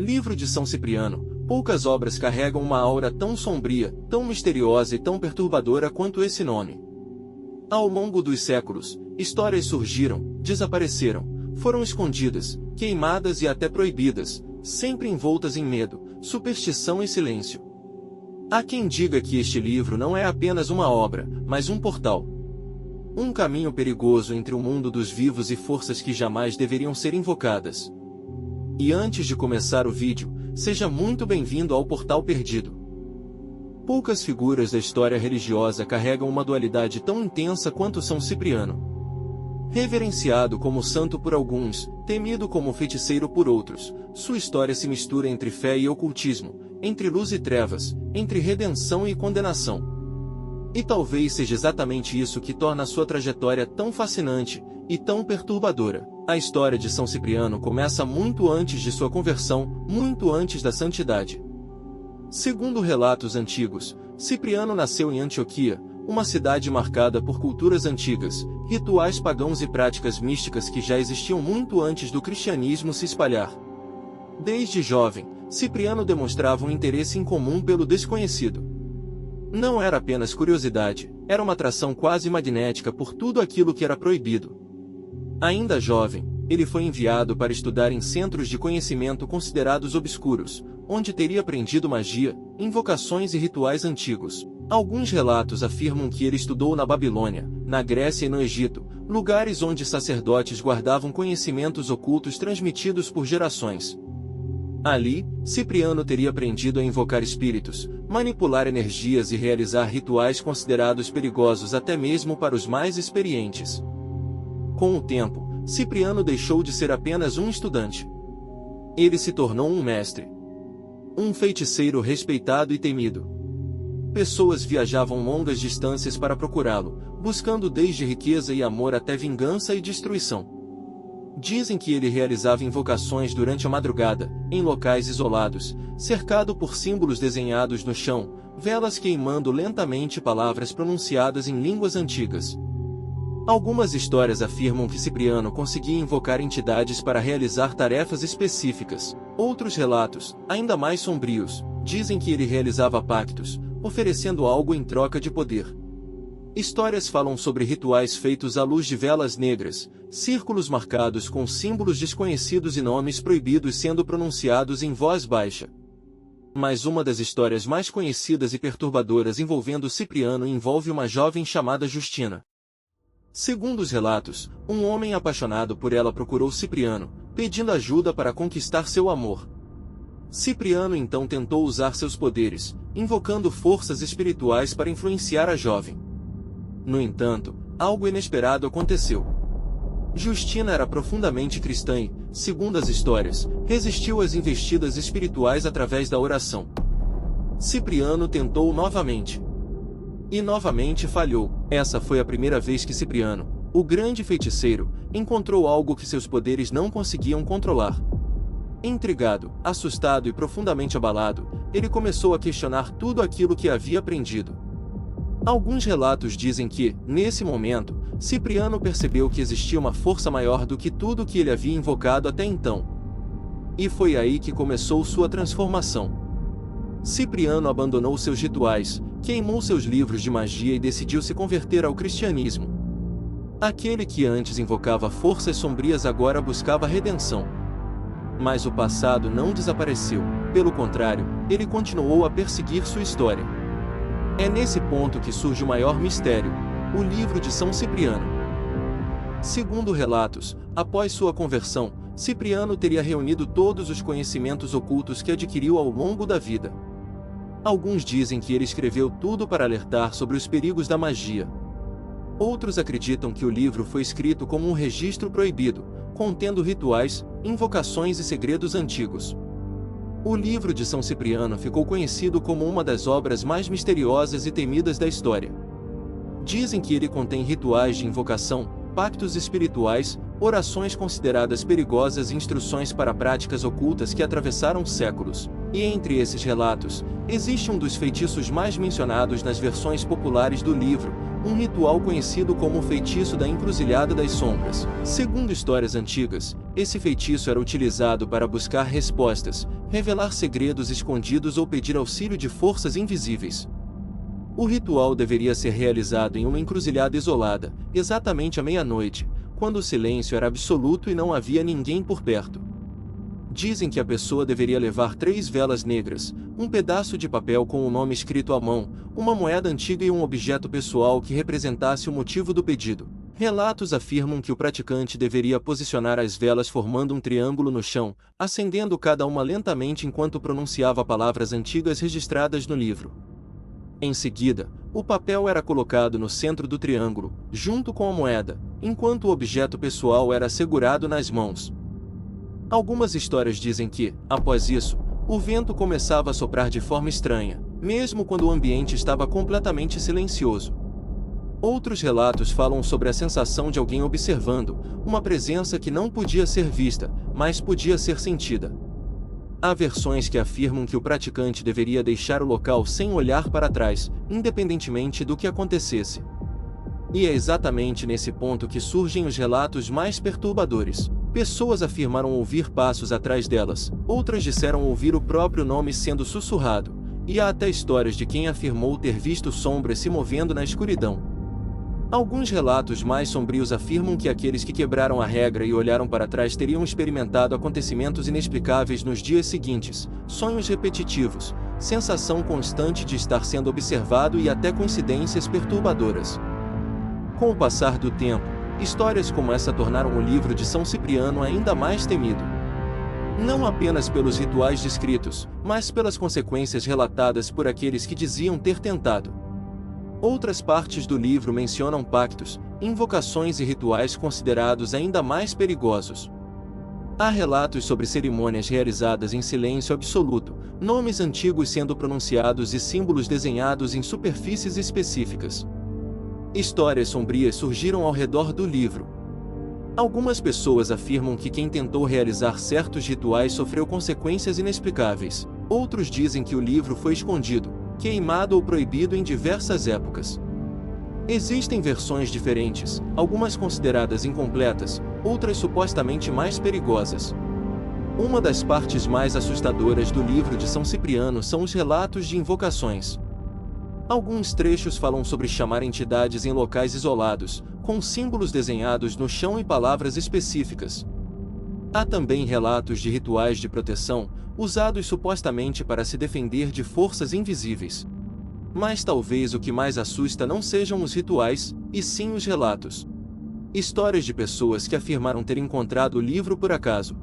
Livro de São Cipriano. Poucas obras carregam uma aura tão sombria, tão misteriosa e tão perturbadora quanto esse nome. Ao longo dos séculos, histórias surgiram, desapareceram, foram escondidas, queimadas e até proibidas, sempre envoltas em medo, superstição e silêncio. Há quem diga que este livro não é apenas uma obra, mas um portal. Um caminho perigoso entre o mundo dos vivos e forças que jamais deveriam ser invocadas. E antes de começar o vídeo, seja muito bem-vindo ao Portal Perdido. Poucas figuras da história religiosa carregam uma dualidade tão intensa quanto São Cipriano. Reverenciado como santo por alguns, temido como feiticeiro por outros, sua história se mistura entre fé e ocultismo, entre luz e trevas, entre redenção e condenação. E talvez seja exatamente isso que torna sua trajetória tão fascinante e tão perturbadora. A história de São Cipriano começa muito antes de sua conversão, muito antes da santidade. Segundo relatos antigos, Cipriano nasceu em Antioquia, uma cidade marcada por culturas antigas, rituais pagãos e práticas místicas que já existiam muito antes do cristianismo se espalhar. Desde jovem, Cipriano demonstrava um interesse incomum pelo desconhecido. Não era apenas curiosidade, era uma atração quase magnética por tudo aquilo que era proibido. Ainda jovem, ele foi enviado para estudar em centros de conhecimento considerados obscuros, onde teria aprendido magia, invocações e rituais antigos. Alguns relatos afirmam que ele estudou na Babilônia, na Grécia e no Egito, lugares onde sacerdotes guardavam conhecimentos ocultos transmitidos por gerações. Ali, Cipriano teria aprendido a invocar espíritos, manipular energias e realizar rituais considerados perigosos até mesmo para os mais experientes. Com o tempo, Cipriano deixou de ser apenas um estudante. Ele se tornou um mestre. Um feiticeiro respeitado e temido. Pessoas viajavam longas distâncias para procurá-lo, buscando desde riqueza e amor até vingança e destruição. Dizem que ele realizava invocações durante a madrugada, em locais isolados, cercado por símbolos desenhados no chão, velas queimando lentamente palavras pronunciadas em línguas antigas. Algumas histórias afirmam que Cipriano conseguia invocar entidades para realizar tarefas específicas. Outros relatos, ainda mais sombrios, dizem que ele realizava pactos, oferecendo algo em troca de poder. Histórias falam sobre rituais feitos à luz de velas negras, círculos marcados com símbolos desconhecidos e nomes proibidos sendo pronunciados em voz baixa. Mas uma das histórias mais conhecidas e perturbadoras envolvendo Cipriano envolve uma jovem chamada Justina. Segundo os relatos, um homem apaixonado por ela procurou Cipriano, pedindo ajuda para conquistar seu amor. Cipriano então tentou usar seus poderes, invocando forças espirituais para influenciar a jovem. No entanto, algo inesperado aconteceu. Justina era profundamente cristã e, segundo as histórias, resistiu às investidas espirituais através da oração. Cipriano tentou novamente. E novamente falhou. Essa foi a primeira vez que Cipriano, o grande feiticeiro, encontrou algo que seus poderes não conseguiam controlar. Intrigado, assustado e profundamente abalado, ele começou a questionar tudo aquilo que havia aprendido. Alguns relatos dizem que, nesse momento, Cipriano percebeu que existia uma força maior do que tudo que ele havia invocado até então. E foi aí que começou sua transformação. Cipriano abandonou seus rituais, queimou seus livros de magia e decidiu se converter ao cristianismo. Aquele que antes invocava forças sombrias agora buscava redenção. Mas o passado não desapareceu, pelo contrário, ele continuou a perseguir sua história. É nesse ponto que surge o maior mistério, o livro de São Cipriano. Segundo relatos, após sua conversão, Cipriano teria reunido todos os conhecimentos ocultos que adquiriu ao longo da vida. Alguns dizem que ele escreveu tudo para alertar sobre os perigos da magia. Outros acreditam que o livro foi escrito como um registro proibido, contendo rituais, invocações e segredos antigos. O livro de São Cipriano ficou conhecido como uma das obras mais misteriosas e temidas da história. Dizem que ele contém rituais de invocação, pactos espirituais, orações consideradas perigosas e instruções para práticas ocultas que atravessaram séculos. E entre esses relatos, existe um dos feitiços mais mencionados nas versões populares do livro, um ritual conhecido como o feitiço da Encruzilhada das Sombras. Segundo histórias antigas, esse feitiço era utilizado para buscar respostas, revelar segredos escondidos ou pedir auxílio de forças invisíveis. O ritual deveria ser realizado em uma encruzilhada isolada, exatamente à meia-noite, quando o silêncio era absoluto e não havia ninguém por perto. Dizem que a pessoa deveria levar 3 velas negras, um pedaço de papel com o nome escrito à mão, uma moeda antiga e um objeto pessoal que representasse o motivo do pedido. Relatos afirmam que o praticante deveria posicionar as velas formando um triângulo no chão, acendendo cada uma lentamente enquanto pronunciava palavras antigas registradas no livro. Em seguida, o papel era colocado no centro do triângulo, junto com a moeda, enquanto o objeto pessoal era segurado nas mãos. Algumas histórias dizem que, após isso, o vento começava a soprar de forma estranha, mesmo quando o ambiente estava completamente silencioso. Outros relatos falam sobre a sensação de alguém observando, uma presença que não podia ser vista, mas podia ser sentida. Há versões que afirmam que o praticante deveria deixar o local sem olhar para trás, independentemente do que acontecesse. E é exatamente nesse ponto que surgem os relatos mais perturbadores. Pessoas afirmaram ouvir passos atrás delas, outras disseram ouvir o próprio nome sendo sussurrado, e há até histórias de quem afirmou ter visto sombras se movendo na escuridão. Alguns relatos mais sombrios afirmam que aqueles que quebraram a regra e olharam para trás teriam experimentado acontecimentos inexplicáveis nos dias seguintes, sonhos repetitivos, sensação constante de estar sendo observado e até coincidências perturbadoras. Com o passar do tempo, histórias como essa tornaram o livro de São Cipriano ainda mais temido. Não apenas pelos rituais descritos, mas pelas consequências relatadas por aqueles que diziam ter tentado. Outras partes do livro mencionam pactos, invocações e rituais considerados ainda mais perigosos. Há relatos sobre cerimônias realizadas em silêncio absoluto, nomes antigos sendo pronunciados e símbolos desenhados em superfícies específicas. Histórias sombrias surgiram ao redor do livro. Algumas pessoas afirmam que quem tentou realizar certos rituais sofreu consequências inexplicáveis. Outros dizem que o livro foi escondido, queimado ou proibido em diversas épocas. Existem versões diferentes, algumas consideradas incompletas, outras supostamente mais perigosas. Uma das partes mais assustadoras do livro de São Cipriano são os relatos de invocações. Alguns trechos falam sobre chamar entidades em locais isolados, com símbolos desenhados no chão e palavras específicas. Há também relatos de rituais de proteção, usados supostamente para se defender de forças invisíveis. Mas talvez o que mais assusta não sejam os rituais, e sim os relatos. Histórias de pessoas que afirmaram ter encontrado o livro por acaso.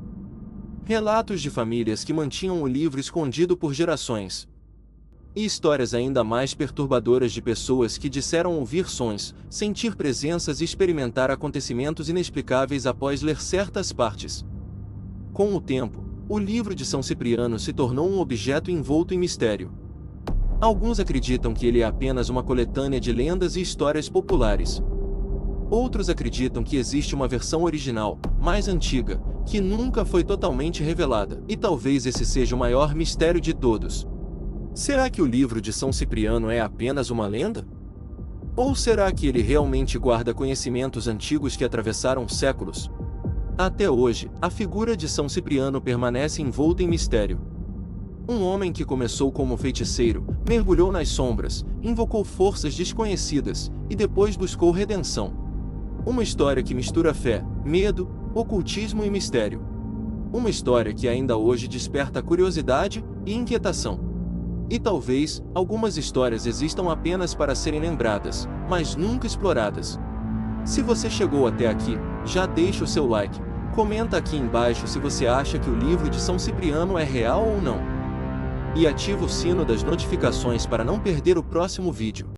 Relatos de famílias que mantinham o livro escondido por gerações. E histórias ainda mais perturbadoras de pessoas que disseram ouvir sons, sentir presenças e experimentar acontecimentos inexplicáveis após ler certas partes. Com o tempo, o livro de São Cipriano se tornou um objeto envolto em mistério. Alguns acreditam que ele é apenas uma coletânea de lendas e histórias populares. Outros acreditam que existe uma versão original, mais antiga, que nunca foi totalmente revelada. E talvez esse seja o maior mistério de todos. Será que o livro de São Cipriano é apenas uma lenda? Ou será que ele realmente guarda conhecimentos antigos que atravessaram séculos? Até hoje, a figura de São Cipriano permanece envolta em mistério. Um homem que começou como feiticeiro, mergulhou nas sombras, invocou forças desconhecidas, e depois buscou redenção. Uma história que mistura fé, medo, ocultismo e mistério. Uma história que ainda hoje desperta curiosidade e inquietação. E talvez, algumas histórias existam apenas para serem lembradas, mas nunca exploradas. Se você chegou até aqui, já deixa o seu like, comenta aqui embaixo se você acha que o livro de São Cipriano é real ou não. E ativa o sino das notificações para não perder o próximo vídeo.